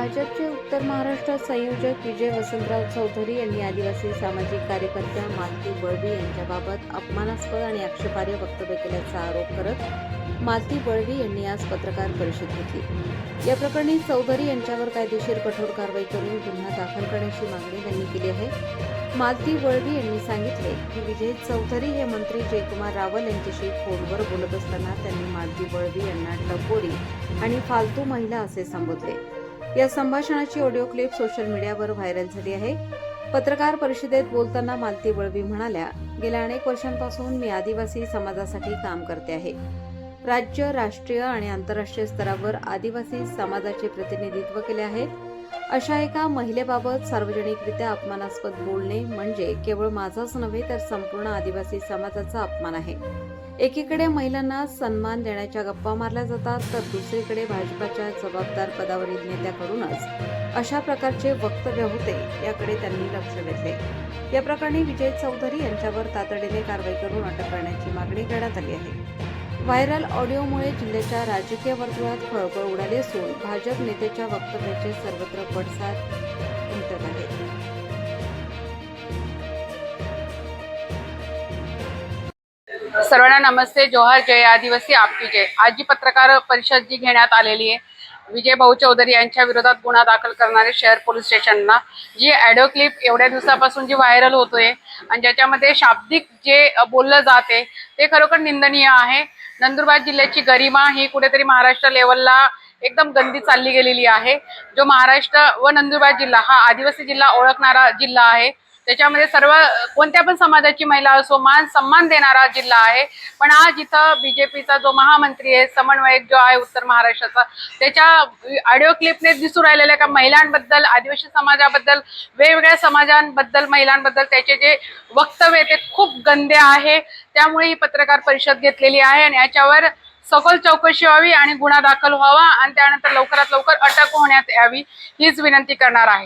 भाजपचे उत्तर महाराष्ट्र संयोजक विजय वसंतराव चौधरी यांनी आदिवासी सामाजिक कार्यकर्त्या मालती बळवी यांच्याबाबत अपमानास्पद आणि आक्षेपार्ह वक्तव्य केल्याचा आरोप करत मालती बळवी यांनी आज पत्रकार परिषद घेतली। या प्रकरणी चौधरी यांच्यावर कायदेशीर कठोर कारवाई करून गुन्हा दाखल करण्याची मागणी त्यांनी केली आहे। मालती बळवी यांनी सांगितले की विजय चौधरी हे मंत्री जयकुमार रावल यांच्याशी फोनवर बोलत असताना त्यांनी मालती बळवी यांना टपोरी आणि फालतू महिला असे संबोधले। या संभाषणाची ऑडिओ क्लिप सोशल मीडियावर व्हायरल झाली आहे। पत्रकार परिषदेत बोलताना मालती बळवी म्हणाल्या, गेल्या अनेक वर्षांपासून मी आदिवासी समाजासाठी काम करते आहे। राज्य, राष्ट्रीय आणि आंतरराष्ट्रीय स्तरावर आदिवासी समाजाचे प्रतिनिधित्व केले आहे। अशा एका महिलेबाबत सार्वजनिकरित्या अपमानास्पद बोलणे म्हणजे केवळ माझाच नव्हे तर संपूर्ण आदिवासी समाजाचा अपमान आहे। एकीकडे महिलांना सन्मान देण्याच्या गप्पा मारल्या जातात, तर दुसरीकडे भाजपाच्या जबाबदार पदावरील नेत्याकडूनच अशा प्रकारचे वक्तव्य होते, याकडे त्यांनी लक्ष वेधले। या प्रकरणी विजय चौधरी यांच्यावर तातडीने कारवाई करून अटक करण्याची मागणी करण्यात आली आहे। व्हायरल ऑडिओमुळे जिल्ह्याच्या राजकीय वर्तुळात खळबळ उडाली असून भाजप नेत्याच्या वक्तव्याचे सर्वत्र पडसाद उमटत आहेत। सर्वांना नमस्ते, जोहार, जय आदिवासी, आपकी जय। आज जी पत्रकार परिषद जी घेण्यात आलेली आहे, विजय भाऊ चौधरी यांच्या विरोधात गुन्हा दाखल करणारे शहर पोलीस स्टेशनला जी ऑडिओ क्लिप एवढ्या दिवसापासून जी व्हायरल होतोय आणि ज्याच्यामध्ये शाब्दिक जे बोललं जाते ते खरोखर निंदनीय आहे। नंदुरबार जिल्ह्याची गरिमा ही कुठेतरी महाराष्ट्र लेवलला एकदम गंदी चालली गेलेली आहे। जो महाराष्ट्र व नंदुरबार जिल्हा हा आदिवासी जिल्हा ओळखणारा जिल्हा आहे। त्याच्यामध्ये सर्व कोणत्या पण समाजाची महिला असो मान सन्मान देणारा जिल्हा आहे। पण आज इथं बीजेपीचा जो महामंत्री आहे, समन्वयक जो आहे उत्तर महाराष्ट्राचा, त्याच्या ऑडिओ क्लिपने दिसून राहिलेल्या का महिलांबद्दल, आदिवासी समाजाबद्दल, वेगवेगळ्या समाजांबद्दल, महिलांबद्दल त्याचे जे वक्तव्य ते खूप गंदे आहे। त्यामुळे ही पत्रकार परिषद घेतलेली आहे आणि याच्यावर सखोल चौकशी व्हावी आणि गुन्हा दाखल व्हावा आणि त्यानंतर लवकरात लवकर अटक होण्यात यावी हीच विनंती करणार आहे।